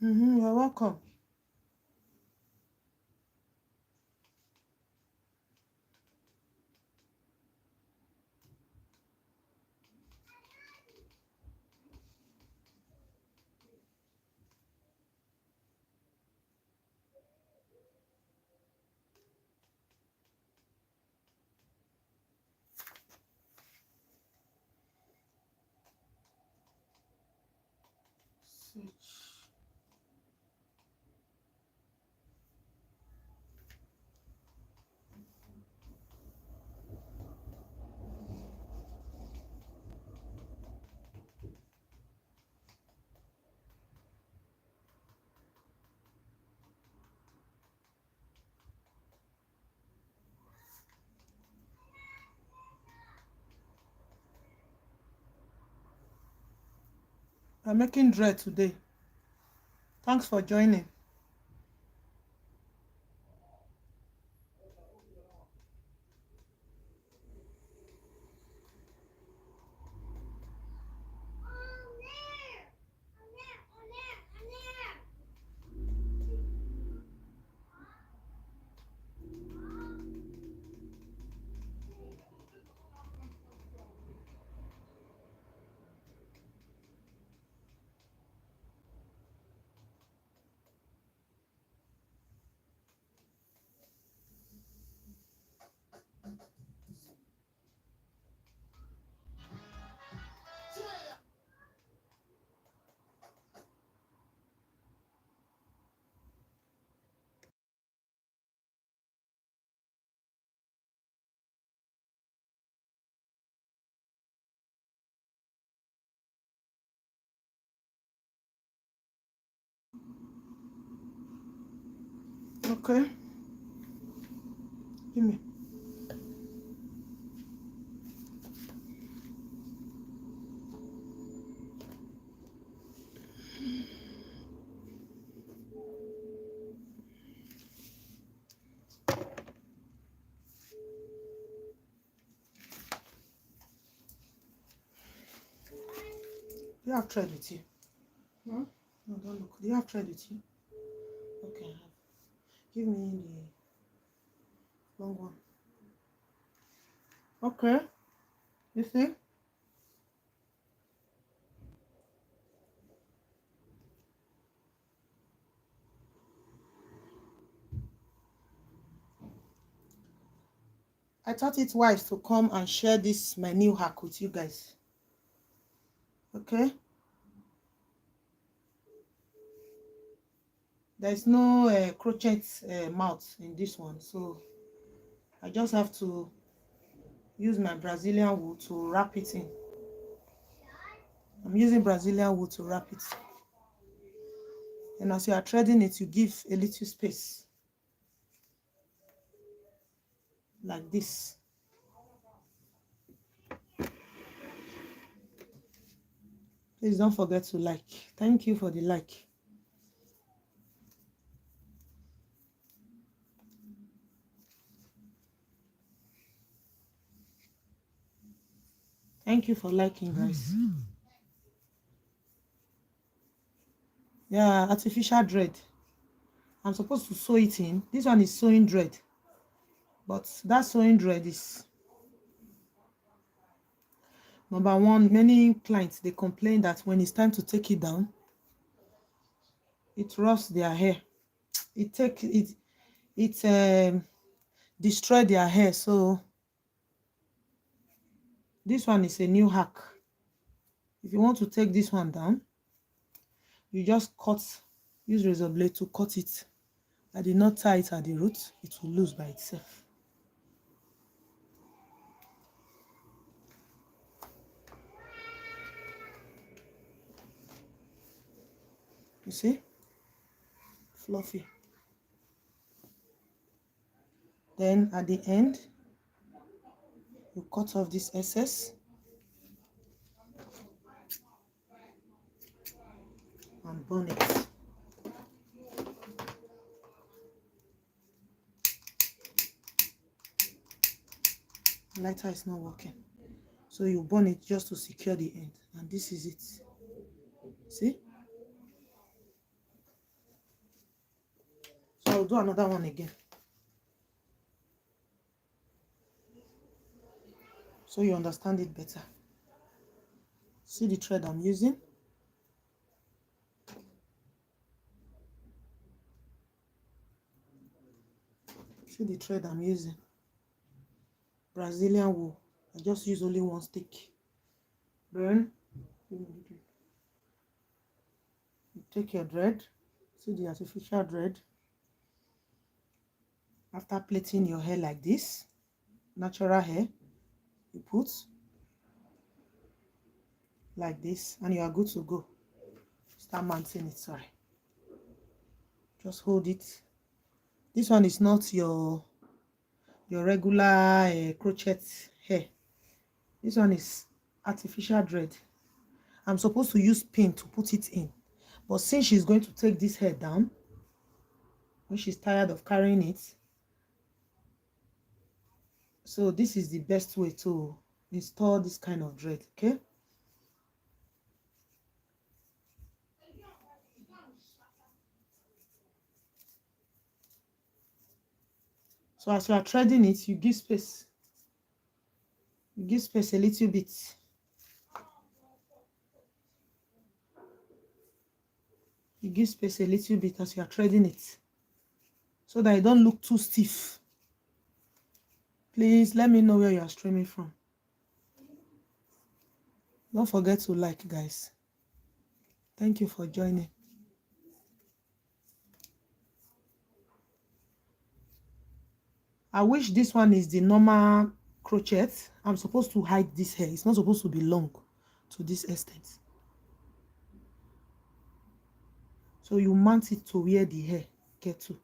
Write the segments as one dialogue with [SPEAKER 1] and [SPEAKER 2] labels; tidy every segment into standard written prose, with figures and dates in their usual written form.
[SPEAKER 1] You're welcome. Switch. I'm making dread today. Thanks for joining. Okay. Give me. Do you have thread with you? No, don't look. Do you have thread with you? Okay, I have. Give me the long one. Okay. You see? I thought it wise to come and share this my new hack with you guys. Okay? There's no crochet mouth in this one, so I just have to use my Brazilian wool to wrap it in. I'm using Brazilian wool to wrap it. And as you are threading it, you give a little space. Like this. Please don't forget to like. Thank you for the like. Thank you for liking, guys. Yeah, artificial dread. I'm supposed to sew it in. This one is sewing dread. But that sewing dread is... Number one, many clients, they complain that when it's time to take it down, it rubs their hair. It destroy their hair. So this one is a new hack. If you want to take this one down, you just use razor blade to cut it. I did not tie it at the root. It will lose by itself. You see? Fluffy. Then at the end, you cut off this excess and burn it. The lighter is not working, so you burn it just to secure the end, and this is it. See? I'll do another one again. So you understand it better. See the thread I'm using? See the thread I'm using? Brazilian wool. I just use only one stick. Then you take your thread. See the artificial thread. After plaiting your hair like this, natural hair, you put like this and you are good to go. Start mounting it, sorry. Just hold it. This one is not your regular crochet hair. This one is artificial thread. I'm supposed to use pin to put it in, but since she's going to take this hair down when she's tired of carrying it, so this is the best way to install this kind of thread. Okay, so as you are threading it, you give space. You give space a little bit. You give space a little bit as you are threading it, so that it don't look too stiff. Please let me know where you are streaming from. Don't forget to like, guys. Thank you for joining. I wish this one is the normal crochet. I'm supposed to hide this hair. It's not supposed to be long to this extent. So you mount it to where the hair get to.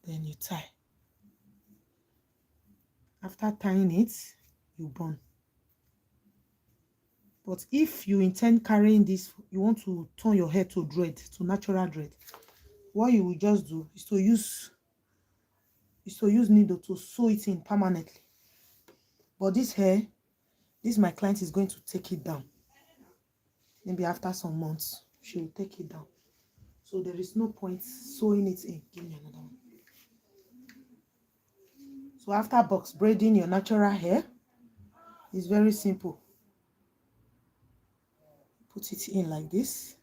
[SPEAKER 1] Then you tie. After tying it, you burn. But if you intend carrying this, you want to turn your hair to dread, to natural dread, what you will just do is to use needle to sew it in permanently. But this hair, my client is going to take it down. Maybe after some months, she will take it down. So there is no point sewing it in. Give me another one. So after box braiding your natural hair, it's very simple. Put it in like this.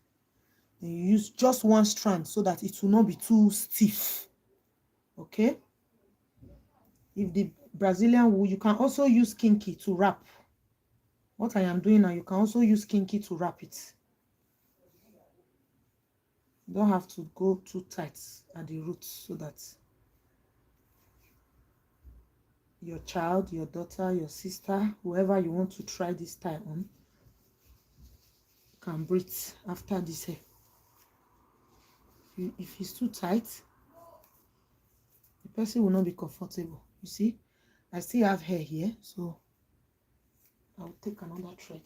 [SPEAKER 1] Then you use just one strand so that it will not be too stiff. Okay? If the Brazilian wool, you can also use kinky to wrap. What I am doing now, you can also use kinky to wrap it. You don't have to go too tight at the roots so that your child, your daughter, your sister, whoever you want to try this tie on, can breathe after this hair. If it's too tight, the person will not be comfortable. You see, I still have hair here, so I'll take another thread.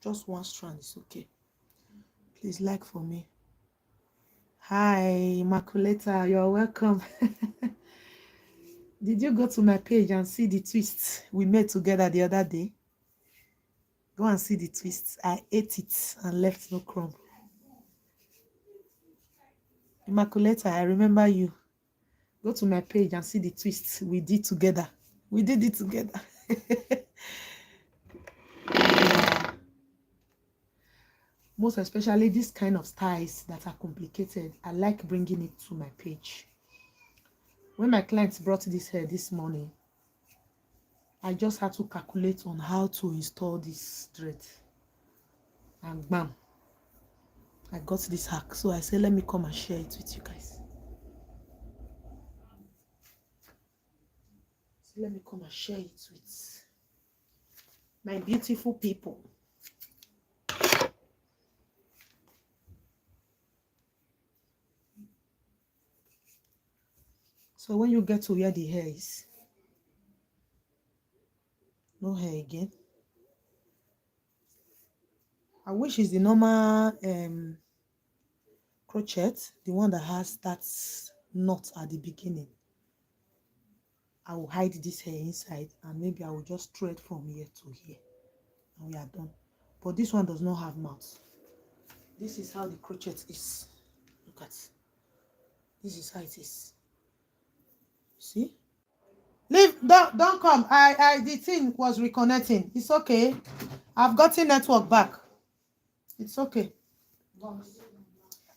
[SPEAKER 1] Just one strand is okay. Please like for me. Hi, Maculeta, you're welcome. Did you go to my page and see the twists we made together the other day? Go and see the twists. I ate it and left no crumb. Immaculata, I remember you. Go to my page and see the twists we did together. We did it together. Yeah. Most especially this kind of styles that are complicated, I like bringing it to my page. When my clients brought this hair this morning, I just had to calculate on how to install this thread. And bam, I got this hack. So I said, let me come and share it with you guys. So let me come and share it with my beautiful people. So when you get to where the hair is, no hair again. I wish it's the normal crochet, the one that has that knot at the beginning. I will hide this hair inside and maybe I will just thread from here to here and we are done. But this one does not have mouth. This is how the crochet is. Look at. This is how it is. See? Leave, don't come. The thing was reconnecting. It's okay. I've gotten network back. It's okay.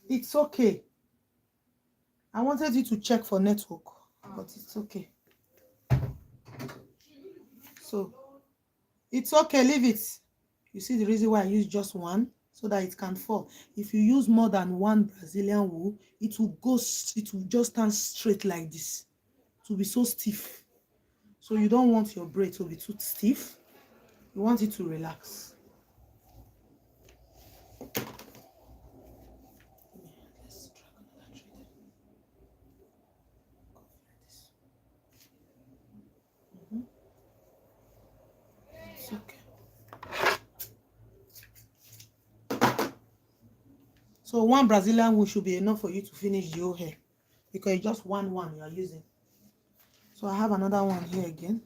[SPEAKER 1] It's okay. I wanted you to check for network, but it's okay. So it's okay, leave it. You see the reason why I use just one, so that it can fall. If you use more than one Brazilian wool, it will just stand straight like this. It will be so stiff. So you don't want your braid to be too stiff. You want it to relax. Let's drag another thread. It's okay. So one Brazilian wool should be enough for you to finish the whole hair, because it's just one you are using. So I have another one here again.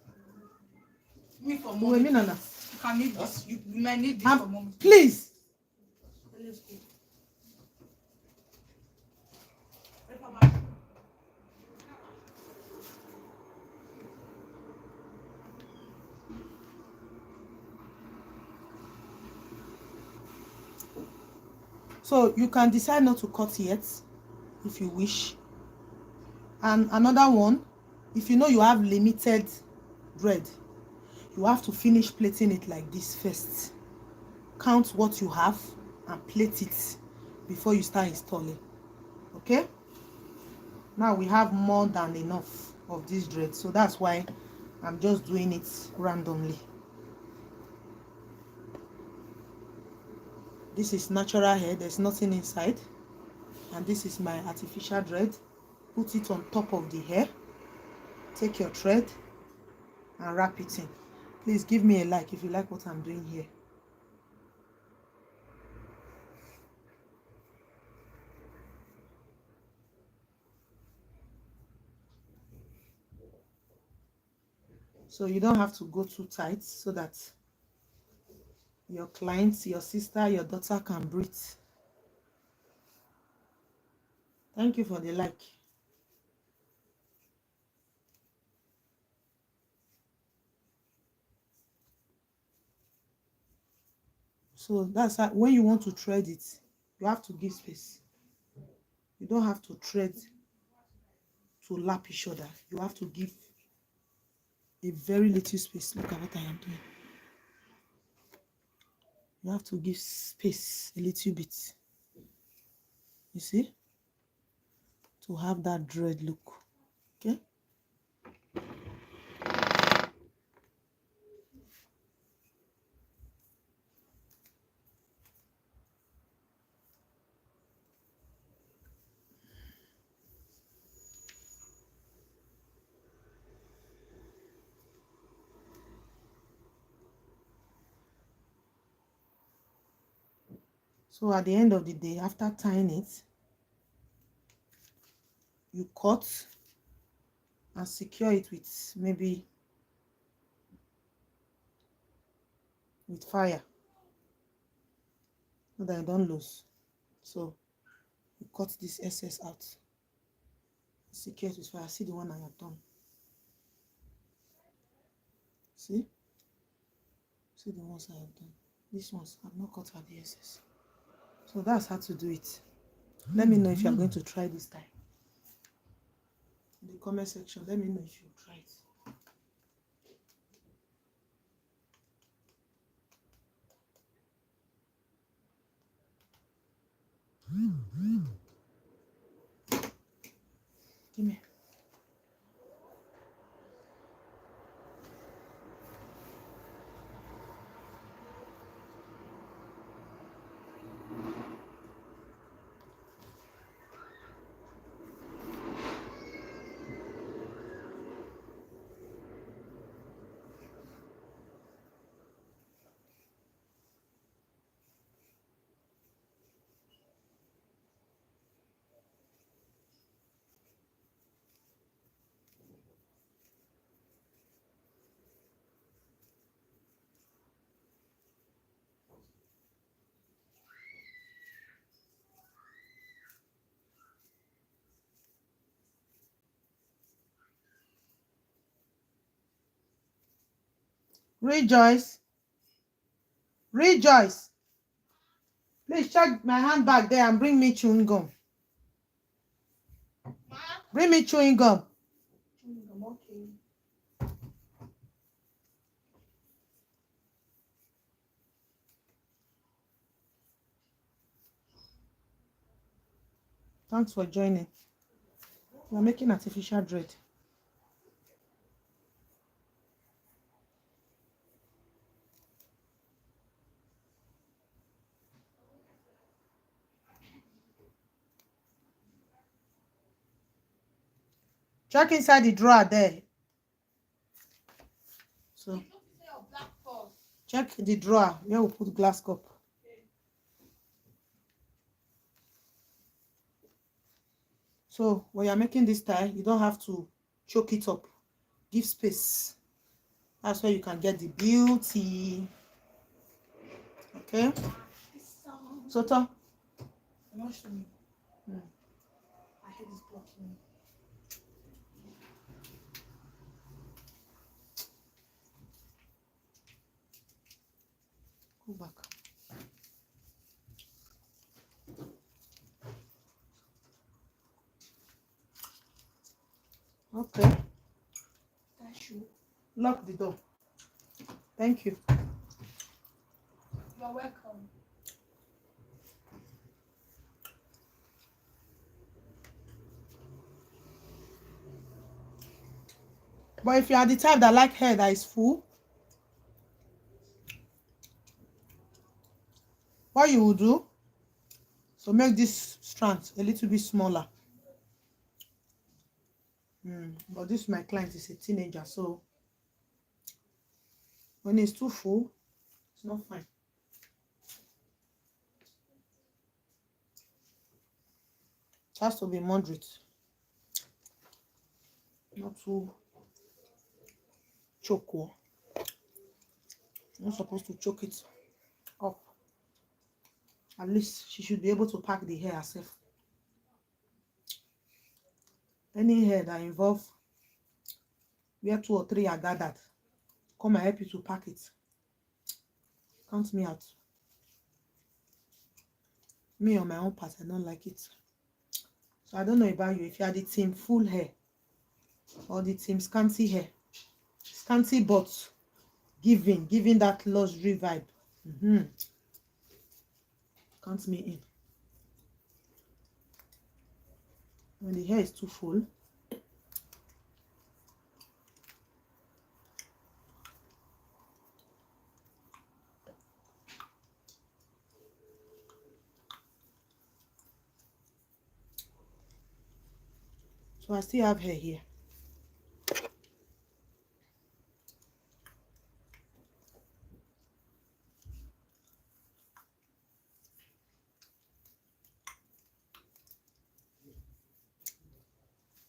[SPEAKER 2] Me for moment.
[SPEAKER 1] Wait, Nana.
[SPEAKER 2] You can need this. You might need this for moment.
[SPEAKER 1] Please.
[SPEAKER 2] Let's go.
[SPEAKER 1] So you can decide not to cut yet if you wish. And another one, if you know you have limited thread, you have to finish plaiting it like this first. Count what you have and plait it before you start installing. Okay? Now we have more than enough of this thread, so that's why I'm just doing it randomly. This is natural hair, there's nothing inside. And this is my artificial thread. Put it on top of the hair. Take your thread and wrap it in. Please give me a like if you like what I'm doing here. So you don't have to go too tight, so that your clients, your sister, your daughter can breathe. Thank you for the like. So that's how, when you want to thread it, you have to give space. You don't have to thread to lap each other. You have to give a very little space. Look at what I am doing. You have to give space a little bit. You see? To have that dread look. Okay? So at the end of the day, after tying it, you cut and secure it with maybe with fire so that you don't lose. So you cut this excess out, secure it with fire. See the one I have done. See the ones I have done. These ones I've not cut out the excess. So that's how to do it. Let me know if you are going to try this time. In the comment section, let me know if you try it. Give me. Rejoice. Rejoice. Please check my handbag there and bring me chewing gum.
[SPEAKER 2] Ma,
[SPEAKER 1] Bring me chewing gum.
[SPEAKER 2] I'm okay.
[SPEAKER 1] Thanks for joining. We're making artificial dread. Check inside the drawer there. So
[SPEAKER 2] You don't say your black purse.
[SPEAKER 1] check the drawer where we put glass cup. So when you're making this tie, you don't have to choke it up. Give space. That's where you can get the beauty. Okay? So Tom,
[SPEAKER 2] You're not showing me.
[SPEAKER 1] Hmm.
[SPEAKER 2] I hate this blocking.
[SPEAKER 1] go back. Okay.
[SPEAKER 2] That's you.
[SPEAKER 1] Lock the door. Thank you.
[SPEAKER 2] You're welcome.
[SPEAKER 1] But if you are the type that like hair that is full, what you will do, so make this strand a little bit smaller. But this my client is a teenager, so when it's too full, it's not fine. It has to be moderate, not too choke. You're not supposed to choke it up. At least she should be able to pack the hair herself. Any hair that involve where 2 or 3 are gathered, come and help you to pack it. Count me out. Me on my own part, I don't like it. So I don't know about you, if you are the team full hair or the team scanty hair. Scanty but giving that luxury vibe. Count me in. When the hair is too full, so I still have hair here.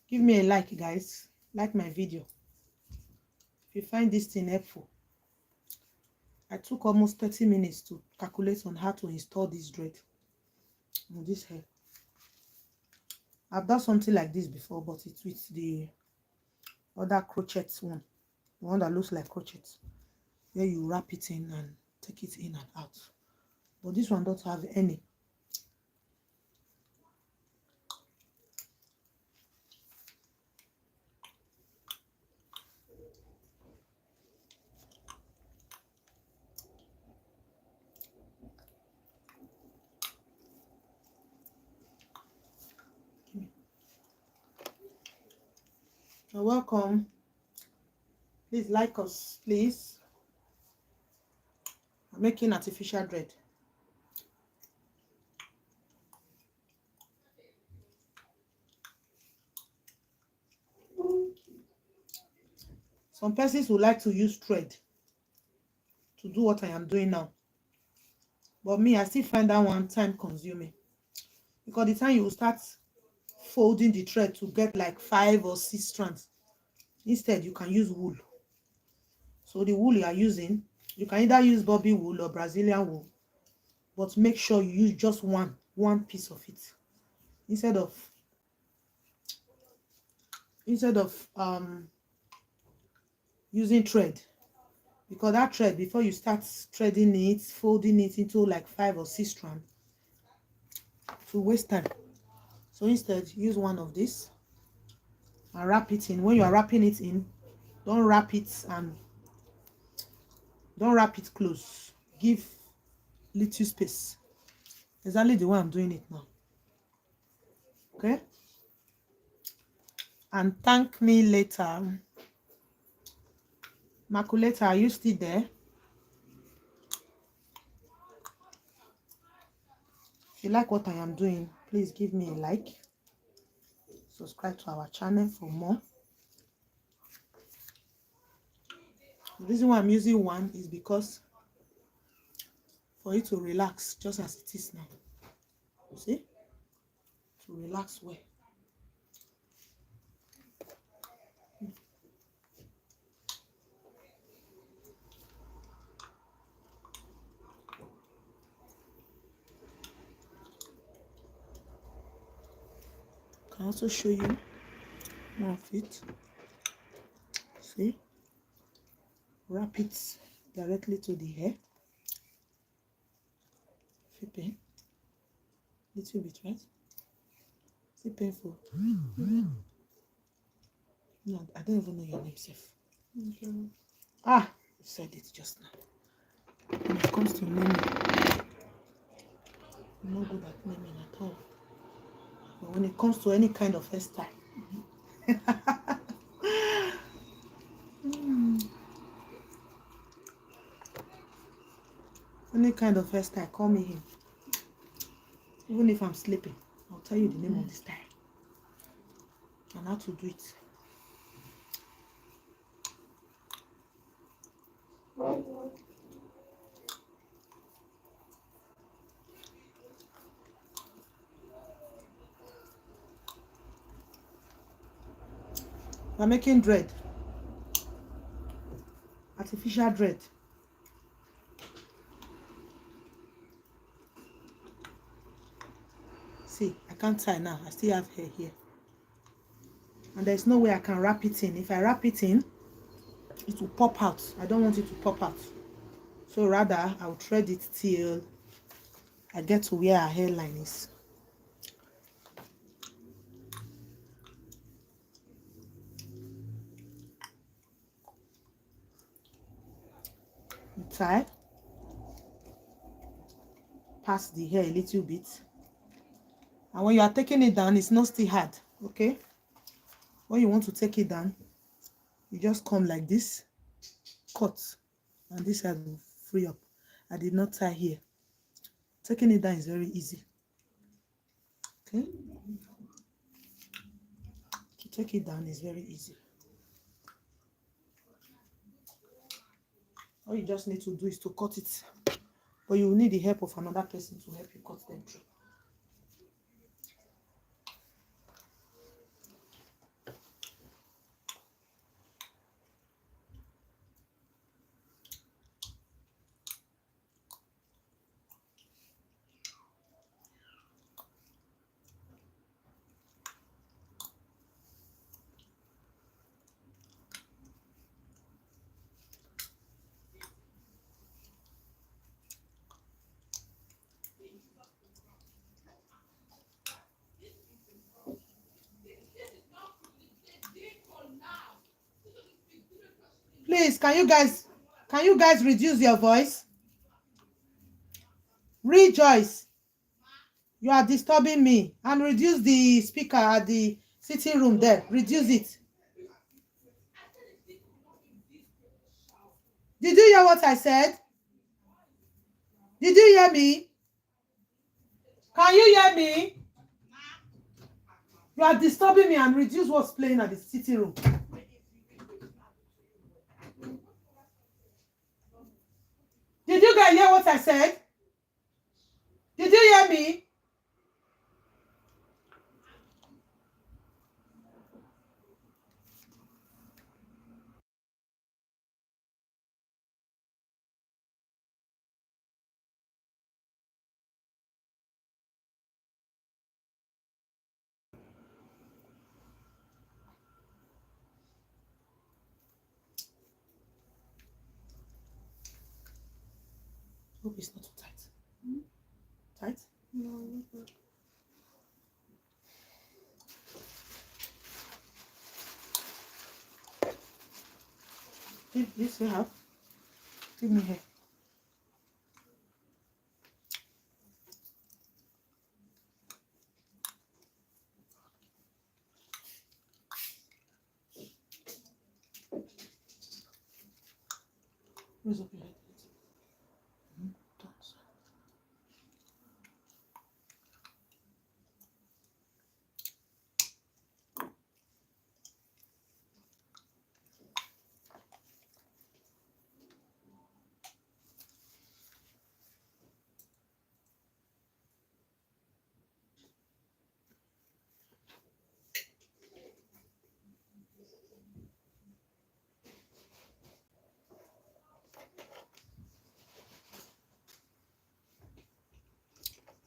[SPEAKER 1] Give me a like, guys. Like my video. If you find this thing helpful. I took almost 30 minutes to calculate on how to install this dread on this hair. I've done something like this before, but it's with the other crochet one. The one that looks like crochet. Where you wrap it in and take it in and out. But this one don't have any. You're welcome. Please like us, please. I'm making artificial dread. Some persons would like to use thread to do what I am doing now. But me, I still find that one time consuming. Because the time you will start folding the thread to get like 5 or 6 strands. Instead, you can use wool. So the wool you are using, you can either use Bobby wool or Brazilian wool. But make sure you use just one piece of it. Instead of using thread. because that thread, before you start threading it, folding it into like 5 or 6 strands, to waste time. So instead, use one of these and wrap it in. When you are wrapping it in, don't wrap it close. Give little space. Exactly the way I'm doing it now. Okay? And thank me later. Maculator, are you still there? If you like what I am doing, please give me a like. Subscribe to our channel for more. The reason why I'm using one is because for you to relax just as it is now. See? To relax well. I can also show you more of it. See? Wrap it directly to the hair. Feel pain? Little bit, right? Is it painful? No, I don't even know your name, Seth.
[SPEAKER 2] Okay.
[SPEAKER 1] Ah, you said it just now. When it comes to naming, I'm not good at naming at all. But when it comes to any kind of hairstyle, any kind of hairstyle, call me him. Even if I'm sleeping, I'll tell you the name of the style and how to do it. I'm making dread, artificial dread. See, I can't tie now. I still have hair here. And there's no way I can wrap it in. If I wrap it in, it will pop out. I don't want it to pop out. So rather, I'll thread it till I get to where our hairline is. You tie, pass the hair a little bit. And when you are taking it down, it's not still hard, okay? When you want to take it down, you just come like this, cut, and this side will free up. I did not tie here. Taking it down is very easy, okay? To take it down is very easy. All you just need to do is to cut it, but you will need the help of another person to help you cut them through. Please, can you guys reduce your voice? Rejoice, you are disturbing me. And reduce the speaker at the sitting room there. Reduce it. Did you hear what I said? Did you hear me? Can you hear me? You are disturbing me, and reduce what's playing at the sitting room. Did you guys hear what I said? Did you hear me? Hope it's not too tight.
[SPEAKER 2] Hmm?
[SPEAKER 1] Tight?
[SPEAKER 2] No, not good.
[SPEAKER 1] This you have. Give me here. Raise up your head. Don't.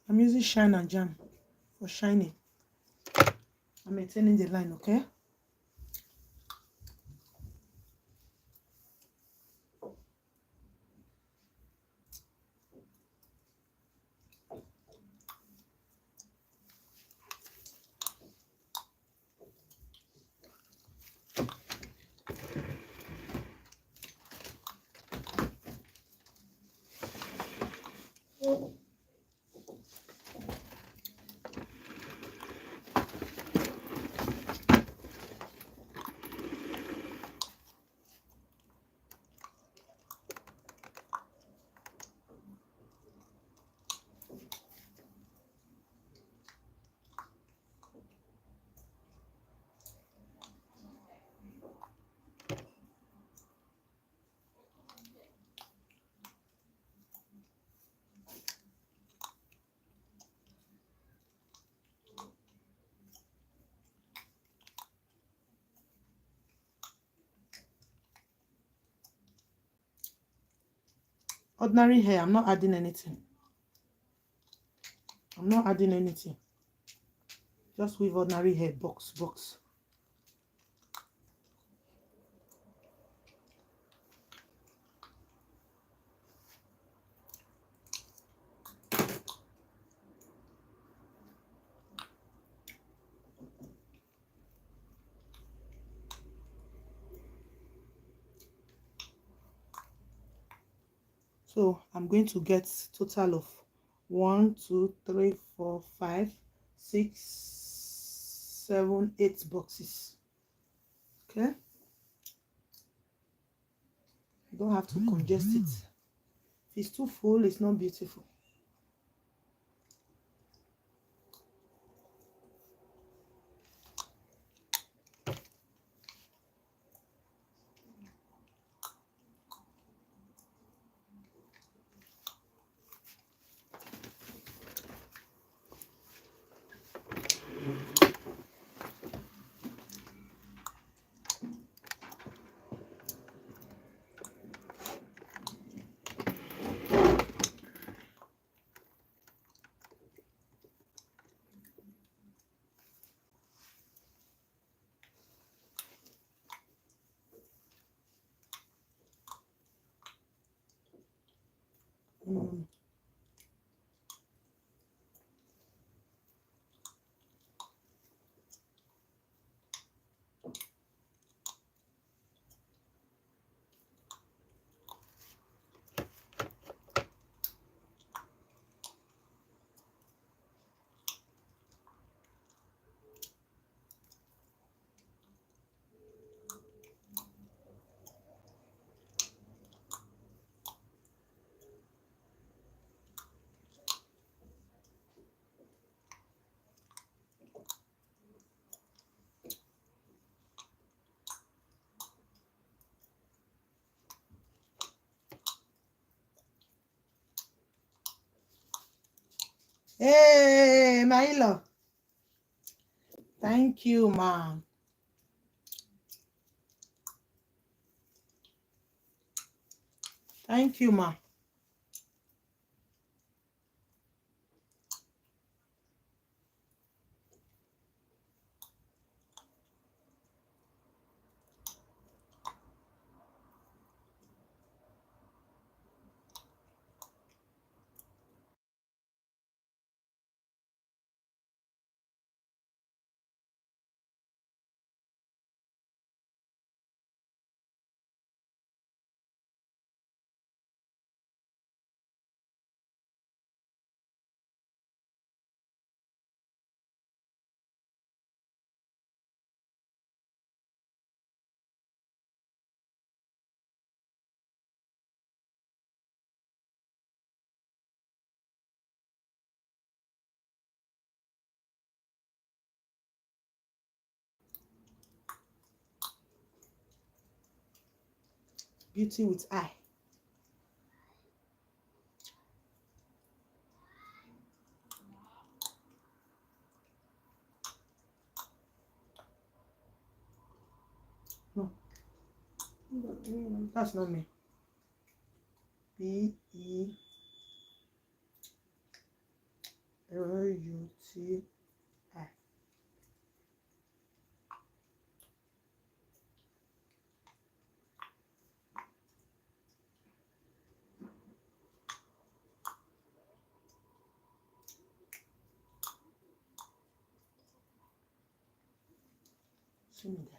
[SPEAKER 1] I'm using Shine and Jam for shining. I'm maintaining the line, okay? Ordinary hair, I'm not adding anything. I'm not adding anything. Just with ordinary hair, box. So I'm going to get total of 1, 2, 3, 4, 5, 6, 7, 8 boxes. Okay. You don't have to congest it. If it's too full, it's not beautiful. Mm. Hey, Mailo. Thank you, ma. Thank you, ma. Beauty with eye. No, that's not me. Beauty. See me there.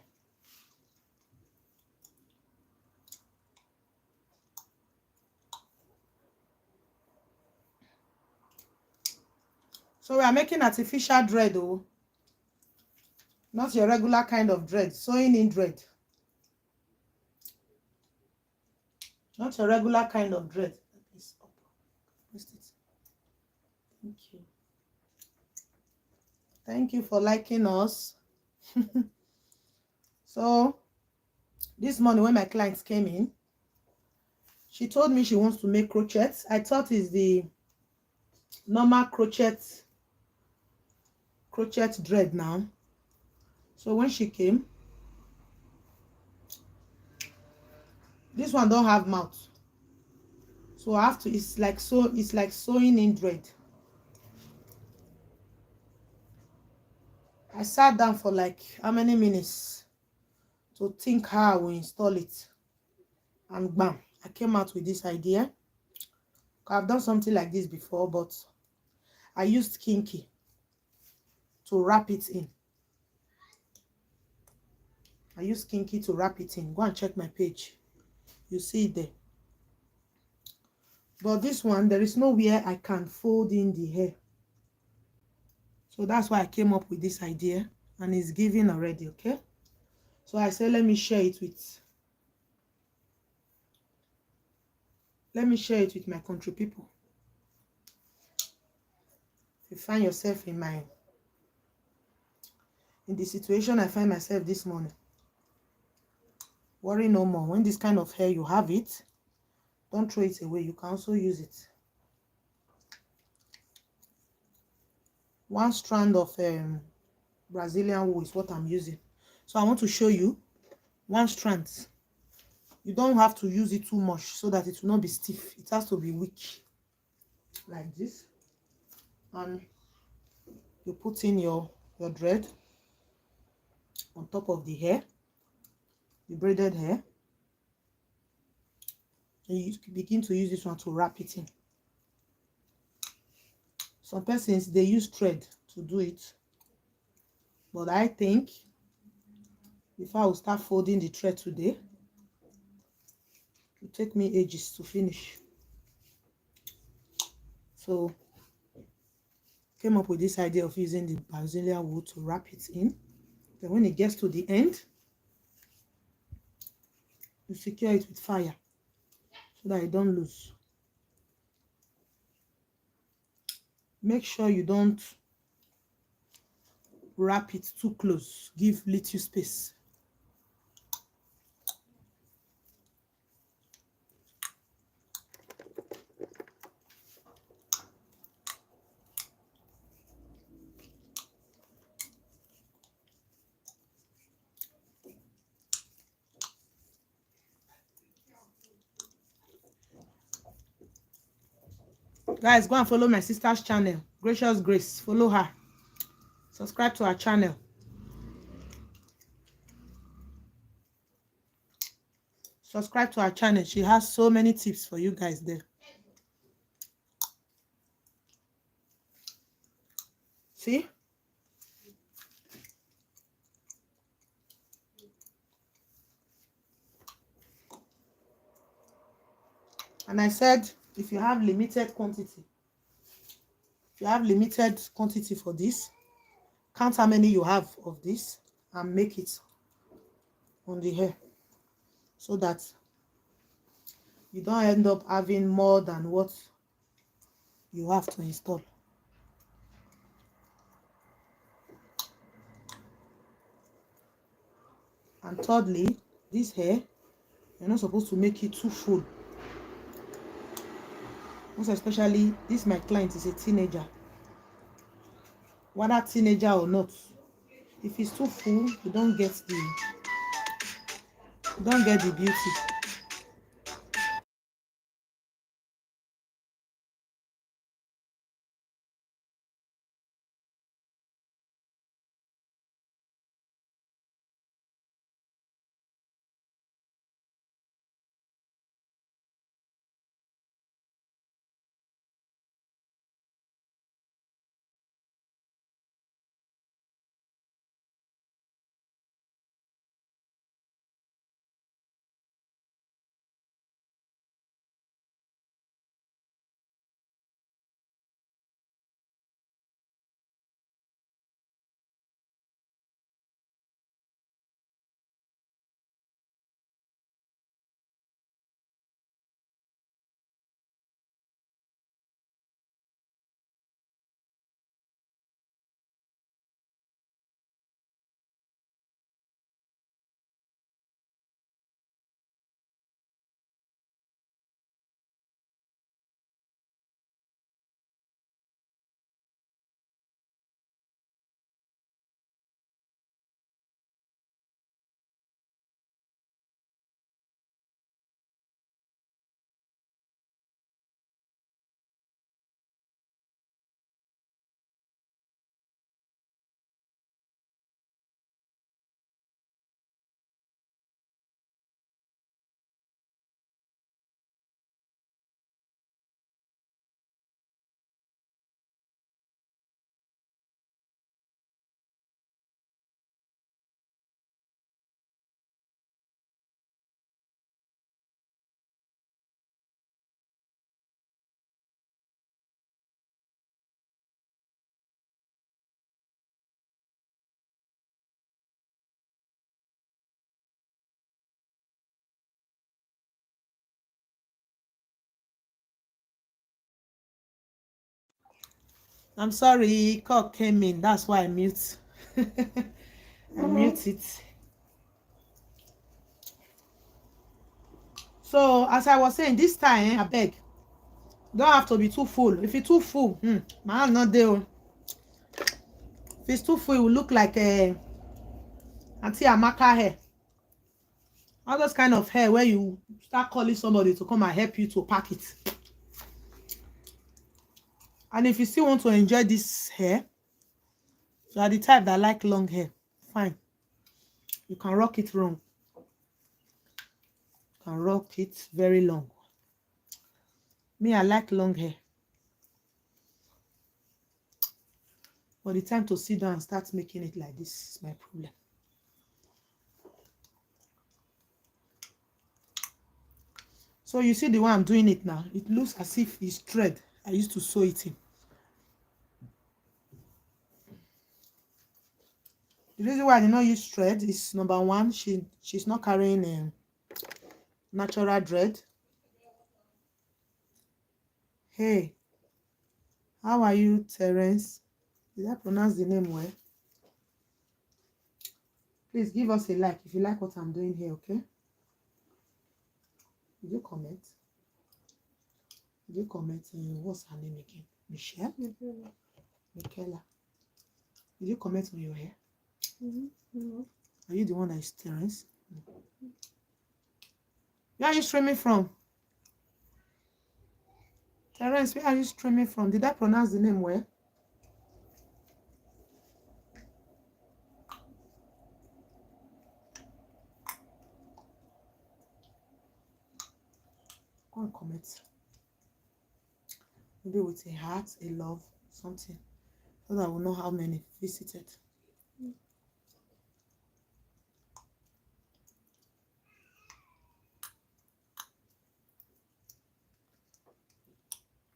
[SPEAKER 1] So we are making artificial dread, oh, not your regular kind of dread, sewing in dread. Not your regular kind of dread. It's up. Post it. Thank you. Thank you for liking us. So this morning when my clients came in, she told me she wants to make crochets. I thought it's the normal crochet dread now. So when she came, this one don't have mouth, so I have to, it's like sewing in dread. I sat down for like how many minutes to think how I will install it, and bam, I came out with this idea. I've done something like this before, but I used kinky to wrap it in. I used kinky to wrap it in. Go and check my page, you see it there. But this one, there is nowhere I can fold in the hair, so that's why I came up with this idea, and it's giving already. Okay, so I said let me share it with my country people. If you find yourself in the situation I find myself this morning, worry no more. When this kind of hair you have it, don't throw it away. You can also use it. One strand of Brazilian wool is what I'm using. So I want to show you one strand. You don't have to use it too much so that it will not be stiff. It has to be weak, like this. And you put in your dread on top of the hair, the braided hair, and you begin to use this one to wrap it in. Some persons, they use thread to do it, but I think if I will start folding the thread today, it will take me ages to finish. So came up with this idea of using the Brazilian wool to wrap it in. Then when it gets to the end, you secure it with fire so that it don't lose. Make sure you don't wrap it too close. Give little space. Guys, go and follow my sister's channel, Gracious Grace. Follow her. Subscribe to her channel. Subscribe to her channel. She has so many tips for you guys there. See? And I said, if you have limited quantity, for this, count how many you have of this and make it on the hair so that you don't end up having more than what you have to install. And thirdly, this hair, You're not supposed to make it too full. Most especially, this my client is a teenager. Whether teenager or not, if it's too full, you don't get the beauty. I'm sorry, call came in. That's why I mute. I mute it. So as I was saying, this time, I beg, don't have to be too full. If it's too full, my hand not there. If it's too full, it will look like a Auntie Amaka hair. All those kind of hair where you start calling somebody to come and help you to pack it. And if you still want to enjoy this hair, you are the type that like long hair, fine. You can rock it wrong. You can rock it very long. Me, I like long hair. But the time to sit down and start making it like this is my problem. So you see the way I'm doing it now, it looks as if it's thread. I used to sew it in. The reason why I did not use thread is number one, she's not carrying a natural thread. Hey, how are you, Terence? Did I pronounce the name well? Please give us a like if you like what I'm doing here, okay? Did you comment? Did you comment? What's her name again? Michelle? Michaela. Did you comment on your hair? Are you the one that is Terence? Where are you streaming from? Terence, where are you streaming from? Did I pronounce the name well? Go and comment. Maybe with a heart, a love, something. So that we'll know how many visited.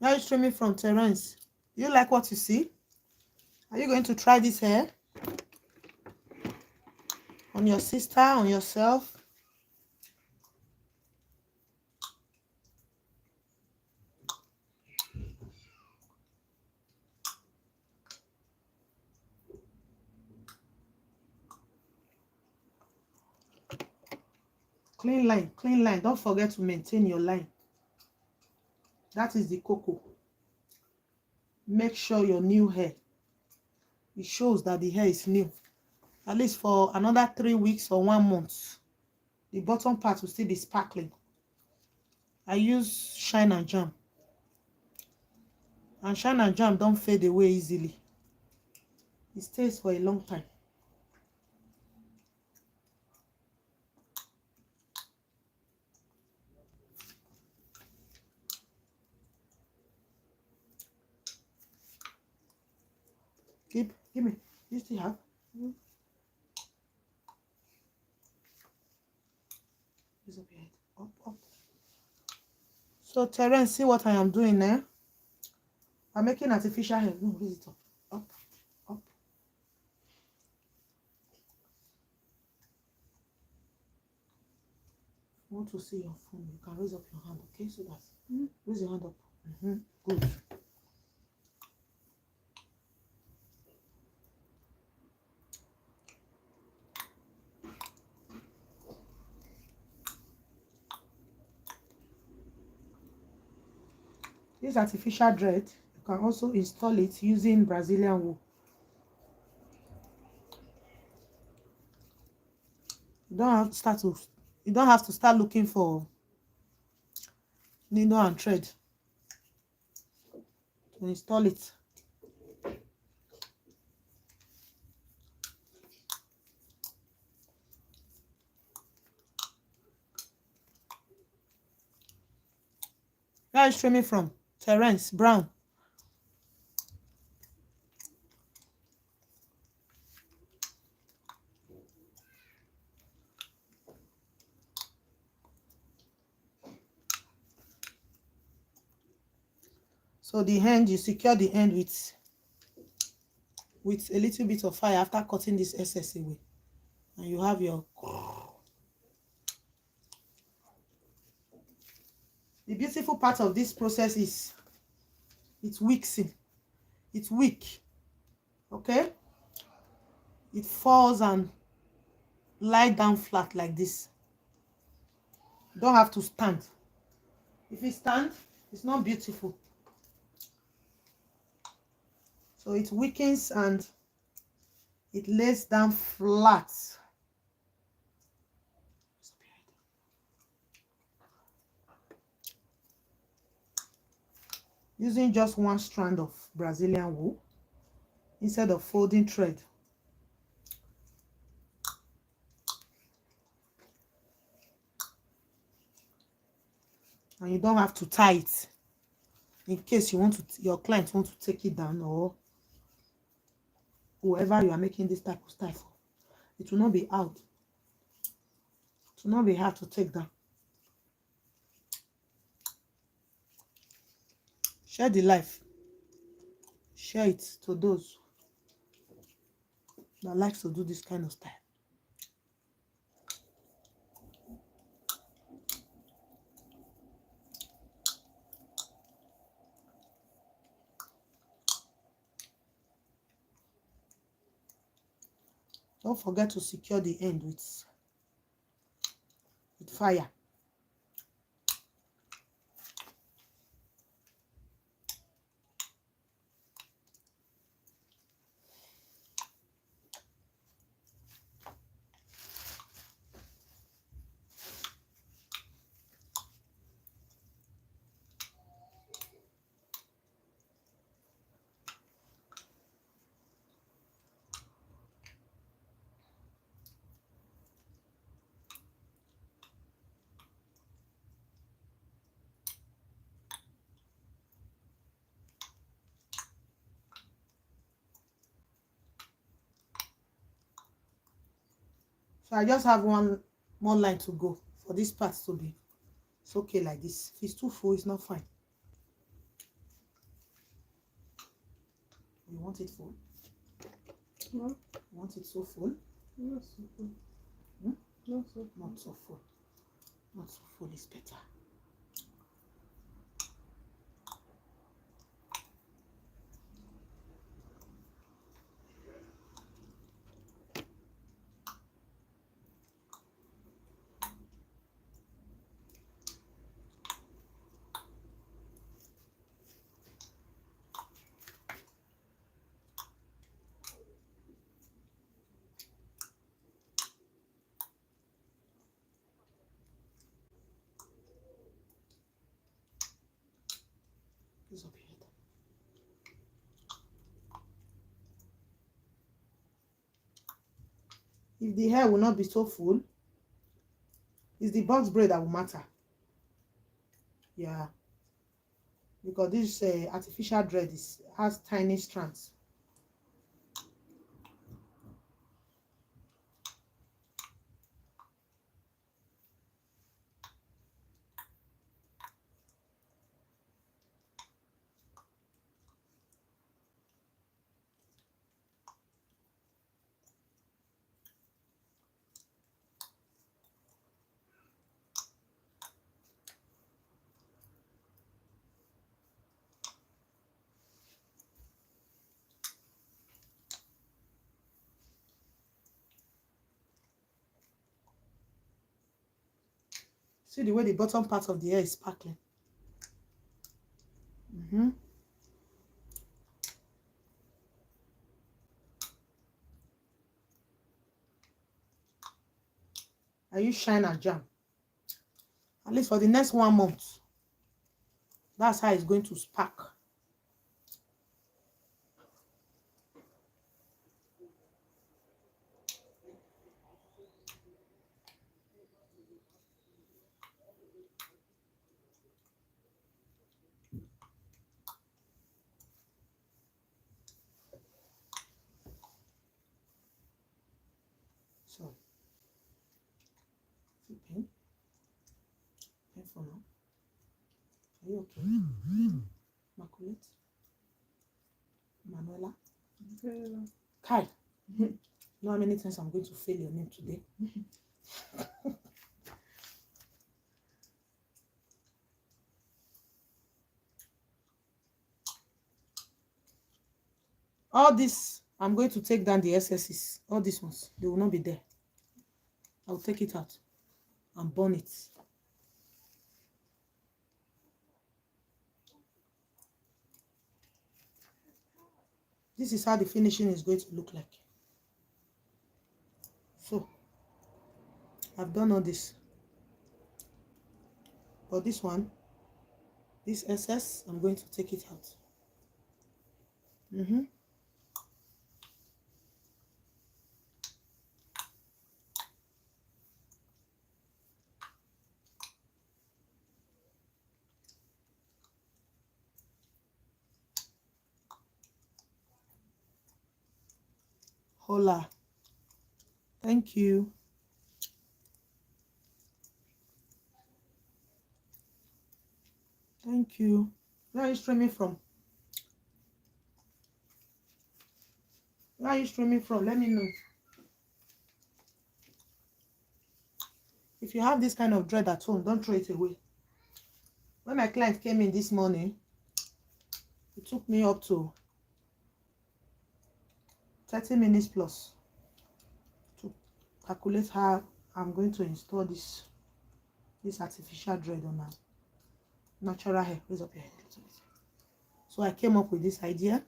[SPEAKER 1] Where are you streaming from, Terence? You like what you see? Are you going to try this hair? On your sister, on yourself? Clean line, clean line. Don't forget to maintain your line. That is the cocoa. Make sure your new hair, it shows that the hair is new. At least for another 3 weeks or 1 month, the bottom part will still be sparkling. I use Shine and Jam. And Shine and Jam don't fade away easily. It stays for a long time. Give me. You still have? Raise up your head. Up, up. So Terence, see what I am doing now? I'm making artificial hair. No, raise it up. Up, up. I want to see your phone. You can raise up your hand, okay? So that raise your hand up. Good. This artificial dread, you can also install it using Brazilian wool. You don't have to start looking for needle and thread to install it. Where are you streaming from? Terence Brown. So the end, you secure the end with a little bit of fire after cutting this excess away. And you have your... The beautiful part of this process is it's wixing. It's weak. Okay? It falls and lie down flat like this. You don't have to stand. If you stand, it's not beautiful. So it weakens and it lays down flat. Using just 1 strand of Brazilian wool instead of folding thread. And you don't have to tie it in case you want to, your client want to take it down, or whoever you are making this type of style for. It will not be out. It will not be hard to take down. Share the life. Share it to those that likes to do this kind of style. Don't forget to secure the end with fire. So I just have 1 more line to go for this part to be it's okay like this. If it's too full, it's not fine. You want it full? No. You want it so full? Not so full. Not so full. Not so full. Not so full is better. If the hair will not be so full, it's the box braid that will matter. Yeah, because this artificial dread has tiny strands. See the way the bottom part of the hair is sparkling. I use shine and jam. At least for the next 1 month. That's how it's going to spark. So, pen for now. Are you okay? Immaculate? Manuela? Kai, you know how many times I'm going to fail your name today? All this, I'm going to take down the SSs. All these ones, they will not be there. I'll take it out and burn it. This is how the finishing is going to look like. So, I've done all this. But this one, this SS, I'm going to take it out. Hola. Thank you. Thank you. Where are you streaming from? Where are you streaming from? Let me know. If you have this kind of dread at home, don't throw it away. When my client came in this morning, it took me up to 30 minutes plus to calculate how I'm going to install this artificial dread on her natural hair. Raise up your head. So I came up with this idea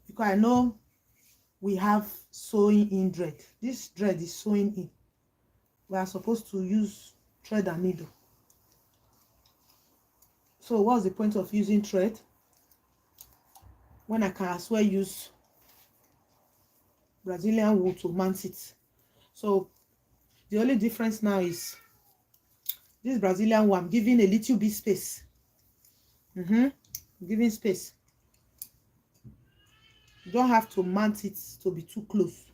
[SPEAKER 1] because I know we have sewing in dread. This dread is sewing in. We are supposed to use thread and needle. So what's the point of using thread when I can as well use Brazilian wool to mount it? So the only difference now is this Brazilian wool, I'm giving a little bit space. Giving space. You don't have to mount it to be too close.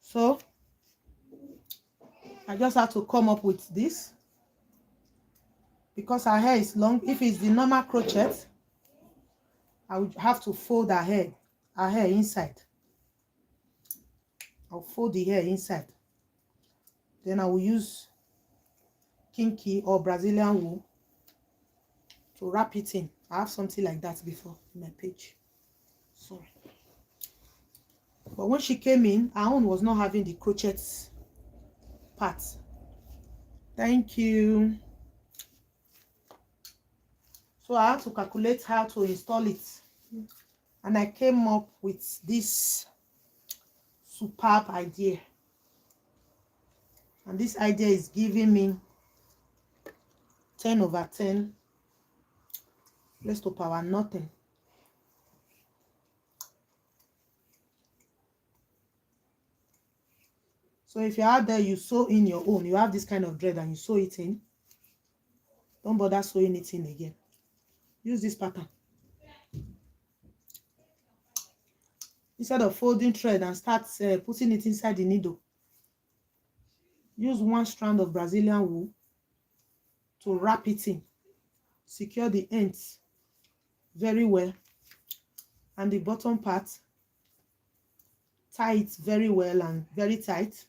[SPEAKER 1] So I just have to come up with this because her hair is long. If it's the normal crochet, I would have to fold her hair inside. I'll fold the hair inside. Then I will use kinky or Brazilian wool to wrap it in. I have something like that before in my page. Sorry. But when she came in, her own was not having the crochet part. Thank you. So I had to calculate how to install it. And I came up with this superb idea. And this idea is giving me 10 over 10 raised to power nothing. So if you're out there, you sew in your own, you have this kind of thread and you sew it in, don't bother sewing it in again. Use this pattern. Instead of folding thread and start putting it inside the needle, use one strand of Brazilian wool to wrap it in. Secure the ends very well, and the bottom part, tie it very well and very tight.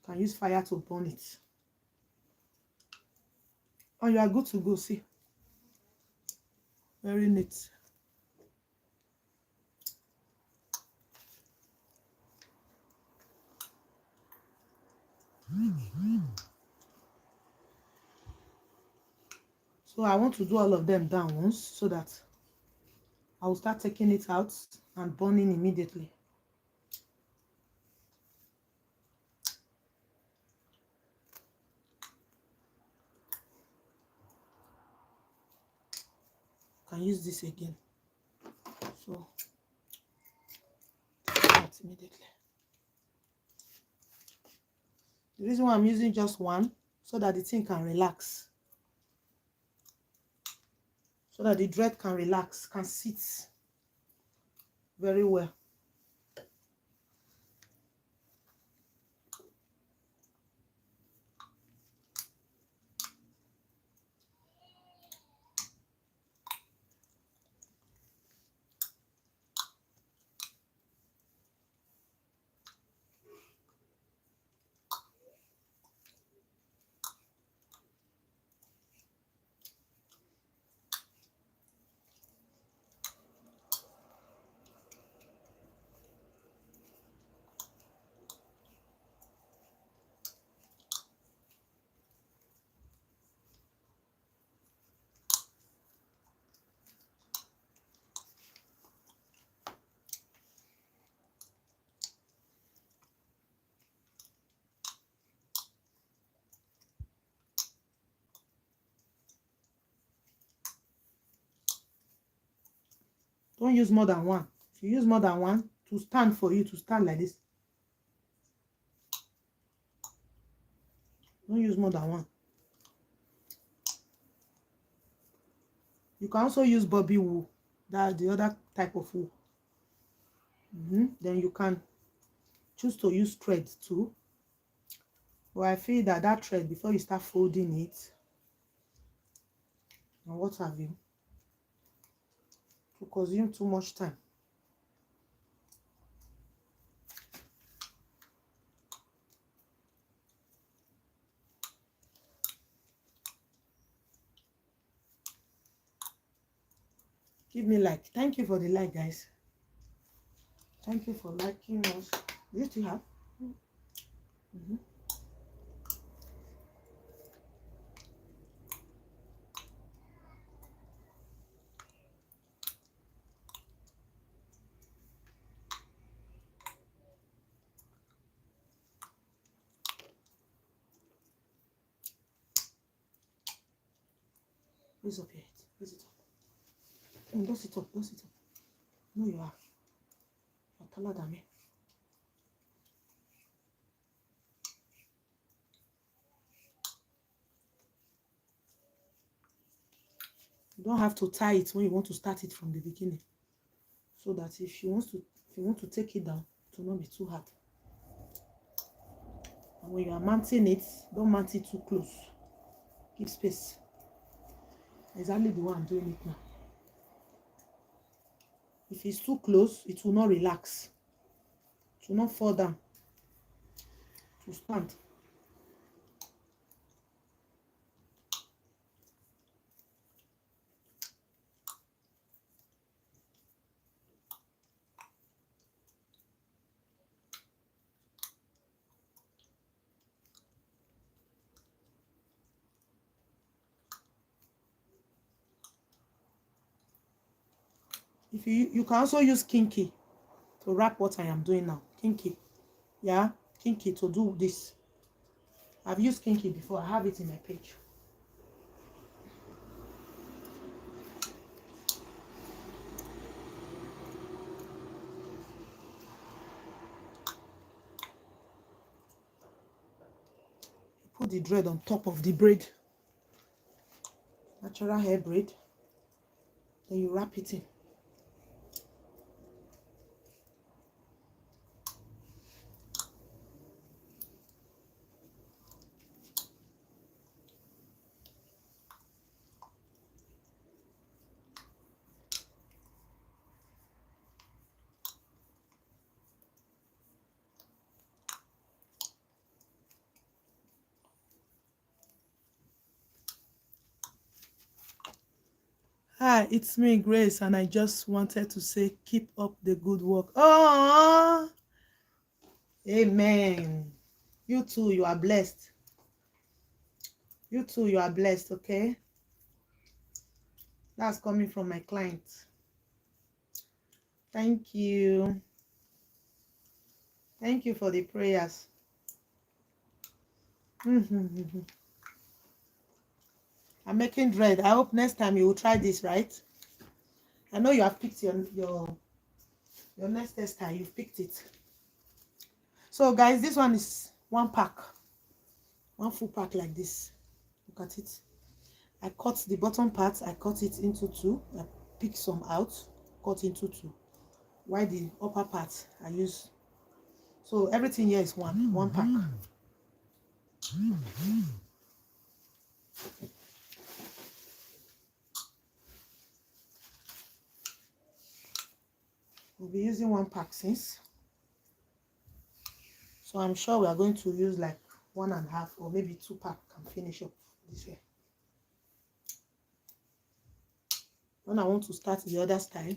[SPEAKER 1] You can use fire to burn it. And you are good to go, see. Very neat. So I want to do all of them down once so that I will start taking it out and burning immediately. Can use this again. So that immediately. The reason why I'm using just one, so that the thing can relax. So that the thread can relax, can sit very well. Don't use more than one. If you use more than one, to stand for you to stand like this. Don't use more than one. You can also use bobby wool. That's the other type of wool. Then you can choose to use thread too. But I feel that that thread, before you start folding it and what have you, to consume too much time. Give me like. Thank you for the like, guys. Thank you for liking us. This you have. Raise up your head. Raise it up. Dust it up. Dust it up. No, you are. You're taller than me. You don't have to tie it when you want to start it from the beginning, so that if you want to take it down, it will not be too hard. And when you are mounting it, don't mount it too close. Give space. Exactly the way I'm doing it now. If it's too close, it will not relax. It will not fall down. It will stand. If you can also use kinky to wrap what I am doing now. Kinky. Yeah, kinky to do this. I've used kinky before. I have it in my page. Put the dread on top of the braid. Natural hair braid. Then you wrap it in. Hi, it's me, Grace, and I just wanted to say keep up the good work. Oh, amen. You too, you are blessed. You too, you are blessed, okay? That's coming from my client. Thank you. Thank you for the prayers. I'm making dread. I hope next time you will try this, right? I know you have picked your next hairstyle. You've picked it. So, guys, this one is one pack. One full pack like this. Look at it. I cut the bottom part. I cut it into two. I pick some out. Cut into two. While the upper part I use. So everything here is one pack. We'll be using one pack since. So I'm sure we are going to use like 1.5 or maybe 2 pack and finish up this way. When I want to start the other style,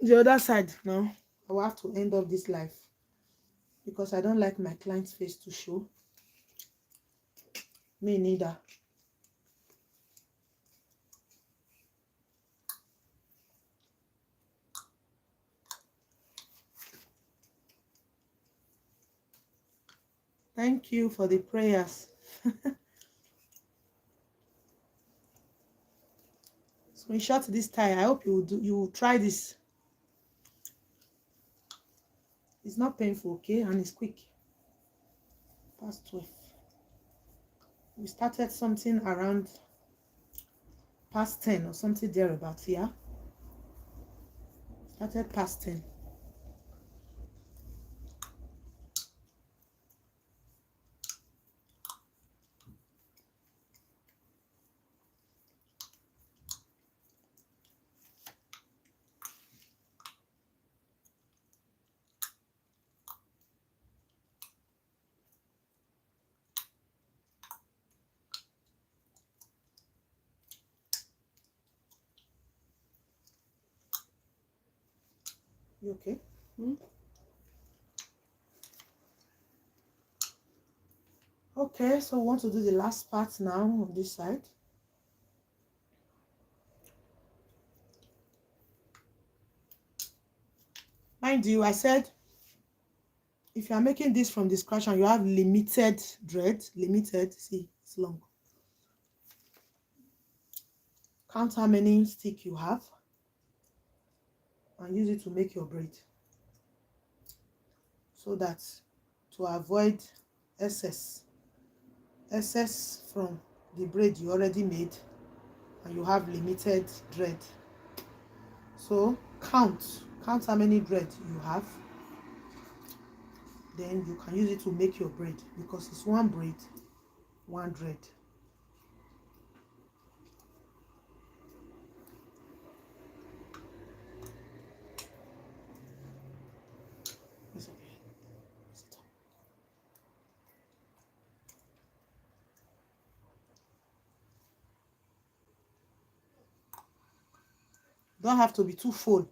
[SPEAKER 1] the other side now, I will have to end up this live because I don't like my client's face to show. Me neither. Thank you for the prayers. Screenshot this tie. I hope you will try this. It's not painful, okay, and it's quick. Past 12. We started something around past 10 or something thereabouts here. Started past 10. You okay? Okay, so we want to do the last part now on this side. Mind you, I said if you are making this from the scratch and you have limited dread, see, it's long. Count how many sticks you have and use it to make your braid, so that to avoid excess from the braid you already made and you have limited dread. So count how many dread you have, then you can use it to make your braid, because it's one braid, one dread. It's okay. Don't have to be too full.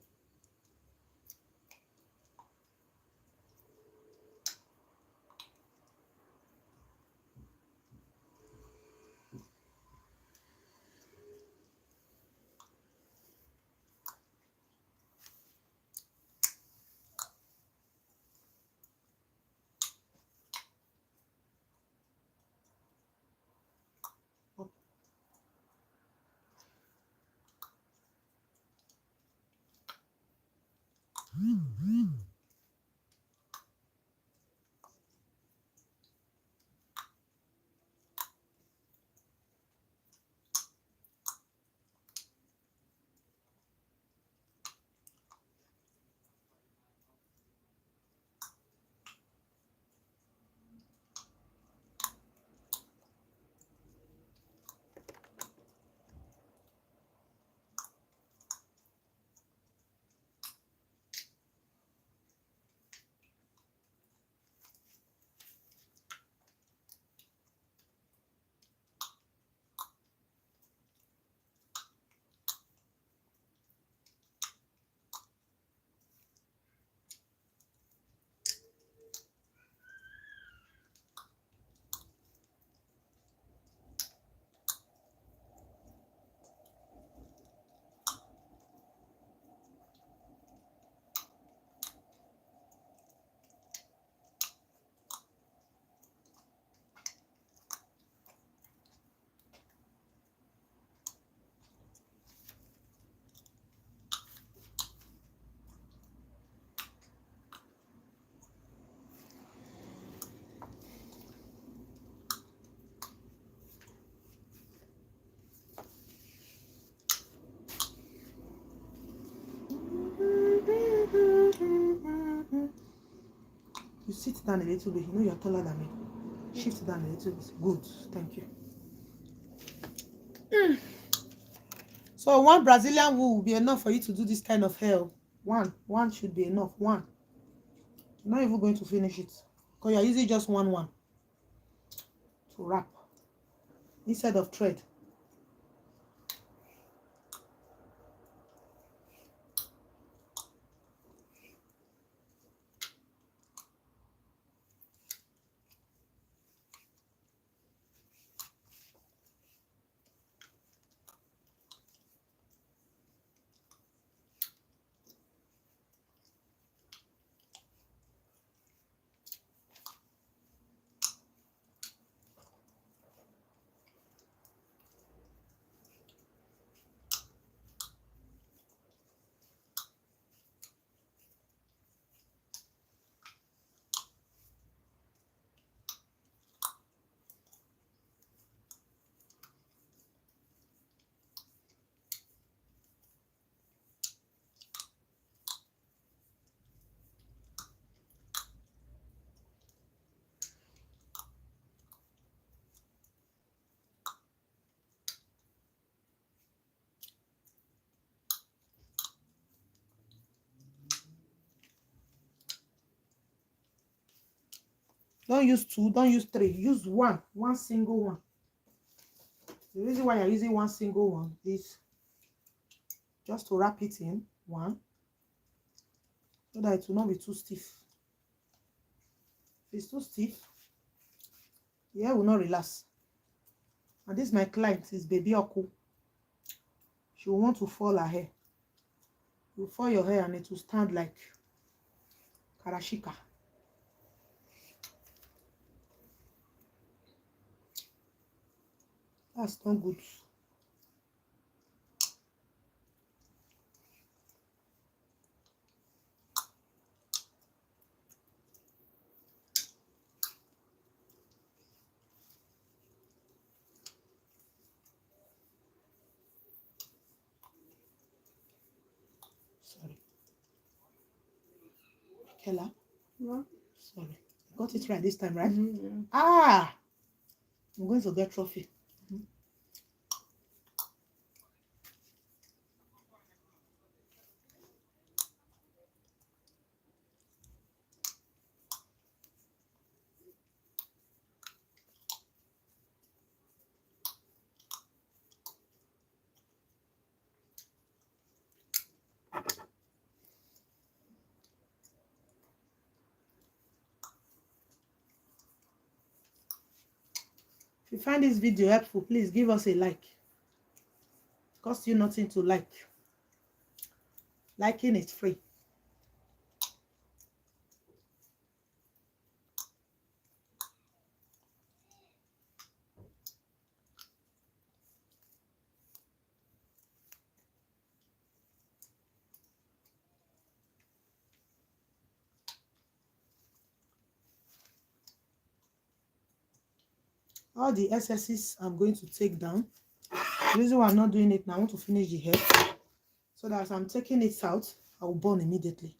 [SPEAKER 1] Sit down a little bit. You know you're taller than me. Shift down a little bit. Good. Thank you. So one Brazilian wool will be enough for you to do this kind of hair. One should be enough. One. I'm not even going to finish it because you're using just one to wrap instead of thread. Don't use two, don't use three. Use one single one. The reason why you're using one single one is just to wrap it in one so that it will not be too stiff. If it's too stiff, the hair will not relax. And this my client is Baby Oku. She will want to fall her hair. You fall your hair and it will stand like Karashika. That's not good. Sorry. Kella.
[SPEAKER 2] Yeah.
[SPEAKER 1] Sorry. Got it right this time, right?
[SPEAKER 2] Yeah.
[SPEAKER 1] Ah! I'm going to get trophy. If you find this video helpful, please give us a like. It costs you nothing to like. Liking is free. All the excesses I'm going to take down. The reason why I'm not doing it now, I want to finish the hair. So that as I'm taking it out, I will burn immediately.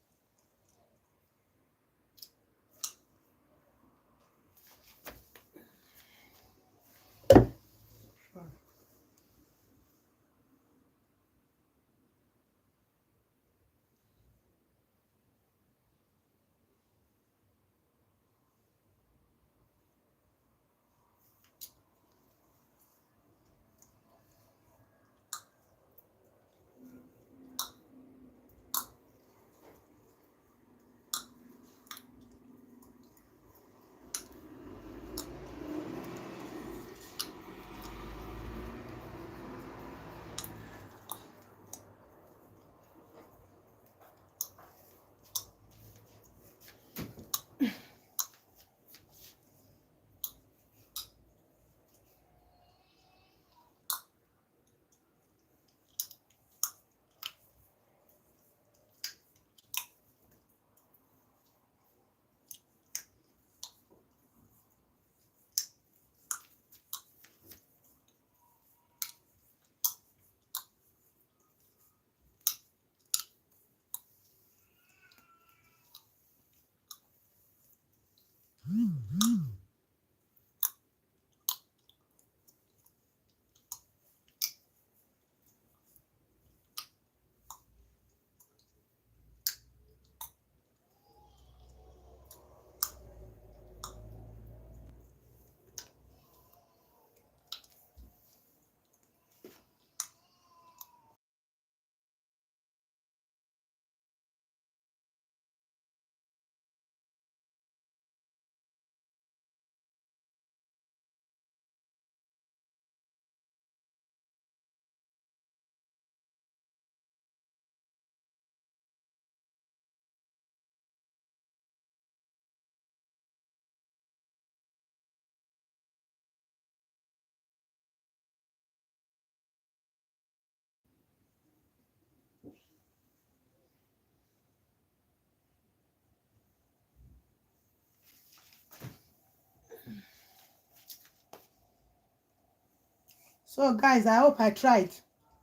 [SPEAKER 1] So guys, I hope I tried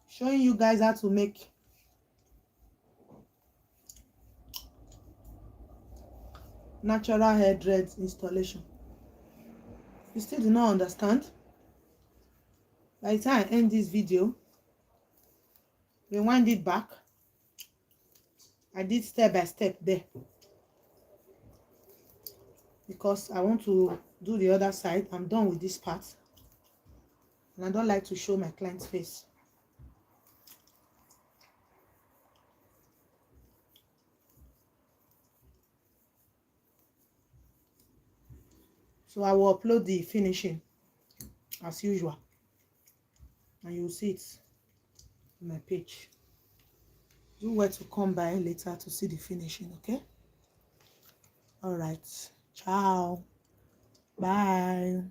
[SPEAKER 1] showing you guys how to make natural hair dreads installation. If you still do not understand, by the time I end this video, rewind it back. I did step by step there because I want to do the other side. I'm done with this part and I don't like to show my client's face. So I will upload the finishing as usual and you'll see it on my page. Do well to come by later to see the finishing, okay? All right, ciao, bye.